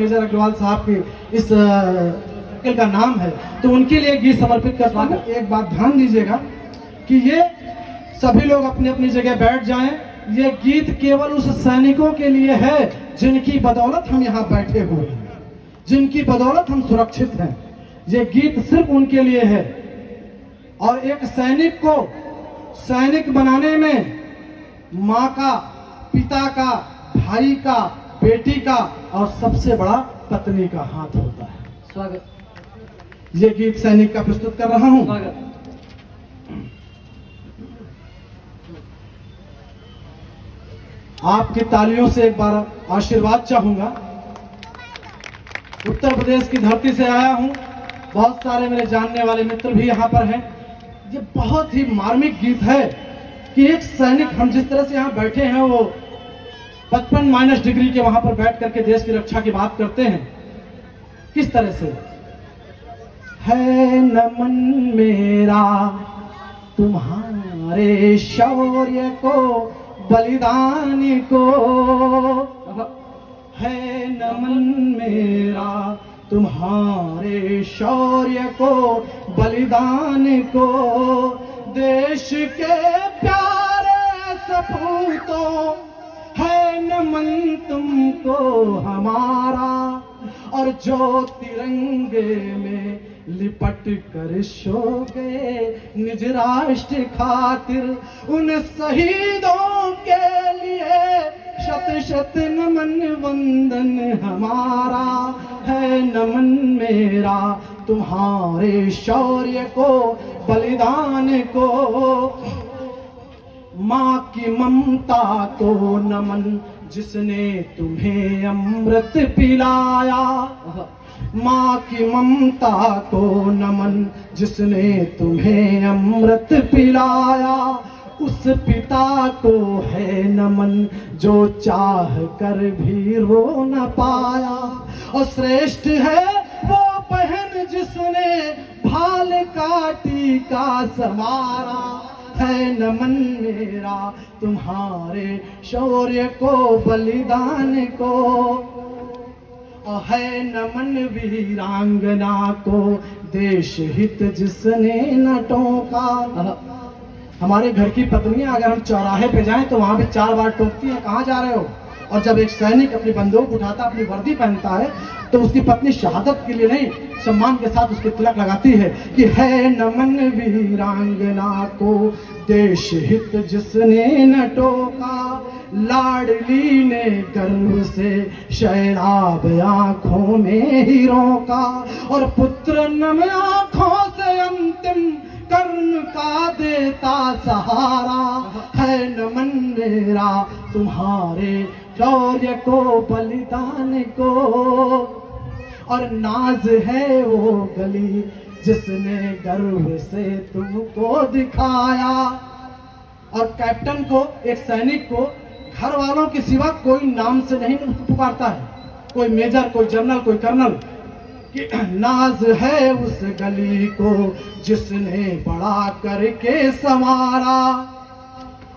Major Agarwal साहब की इस सर्कल का नाम है, तो उनके लिए गीत समर्पित करता हूँ। एक बात ध्यान दीजिएगा कि ये सभी लोग अपनी अपनी जगह बैठ जाएं। ये गीत केवल उस सैनिकों के लिए है जिनकी बदौलत हम यहाँ बैठे हुए हैं, जिनकी बदौलत हम सुरक्षित हैं। ये गीत सिर्फ उनके लिए है। और एक सैनिक को सैनिक बनाने में माँ का, पिता का, भाई का, बेटी का और सबसे बड़ा पत्नी का हाथ होता है। स्वागत। ये गीत सैनिक का प्रस्तुत कर रहा हूं। स्वागत। आपकी तालियों से एक बार आशीर्वाद चाहूंगा। उत्तर प्रदेश की धरती से आया हूं, बहुत सारे मेरे जानने वाले मित्र भी यहाँ पर हैं। ये बहुत ही मार्मिक गीत है कि एक सैनिक, हम जिस तरह से यहाँ बैठे हैं वो 55 डिग्री के वहां पर बैठ करके देश की रक्षा की बात करते हैं। किस तरह से है नमन मेरा तुम्हारे शौर्य को, बलिदान को, है नमन मेरा तुम्हारे शौर्य को, बलिदान को, देश के प्यारे सपूतों, है नमन तुमको हमारा। और जो तिरंगे में लिपट कर सो गए निज राष्ट्र खातिर, उन शहीदों के लिए शत शत नमन वंदन हमारा। है नमन मेरा तुम्हारे शौर्य को, बलिदान को, माँ की ममता को नमन जिसने तुम्हें अमृत पिलाया। माँ की ममता को नमन जिसने तुम्हें अमृत पिलाया। उस पिता को है नमन जो चाह कर भी रो न पाया। और श्रेष्ठ है वो बहन जिसने भाल का टीका संवारा। है नमन मेरा तुम्हारे शौर्य को, बलिदान को, और है नमन वीरांगना को, देश हित जिसने न टोका। हमारे घर की पत्नियां अगर हम चौराहे पे जाएं तो वहां भी 4 बार टोकती हैं, कहाँ जा रहे हो। और जब एक सैनिक अपनी बंदूक उठाता, अपनी वर्दी पहनता है, तो उसकी पत्नी शहादत के लिए नहीं, सम्मान के साथ उसके तिलक लगाती है कि है नमन वीरांगना को, देश हित जिसने न टोका। लाडली ने गर्व से शैलाब आंखों में ही रोका। और पुत्र नम आंखों से अंतिम कर्म का देता सहारा। है नमन मेरा तुम्हारे शौर्य को, बलिदान को, और नाज है वो गली जिसने गर्व से तुमको दिखाया। और कैप्टन को, एक सैनिक को घर वालों के सिवा कोई नाम से नहीं पुकारता है, कोई मेजर, कोई जनरल, कोई कर्नल, कि नाज है उस गली को जिसने बड़ा करके संवारा।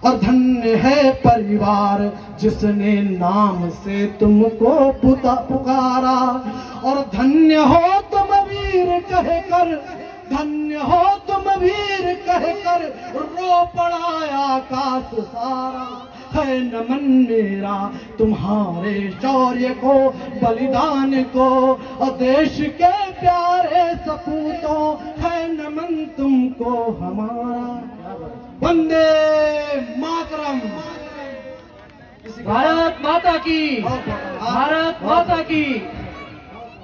और धन्य है परिवार जिसने नाम से तुमको पुकारा। और धन्य हो तुम वीर कहकर, धन्य हो तुम वीर कहकर, रो पड़ा आकाश सारा। है नमन मेरा तुम्हारे शौर्य को, बलिदान को, और देश के प्यारे सपूतों, है नमन तुमको हमारा। वंदे मातरम। भारत माता की, भारत माता की।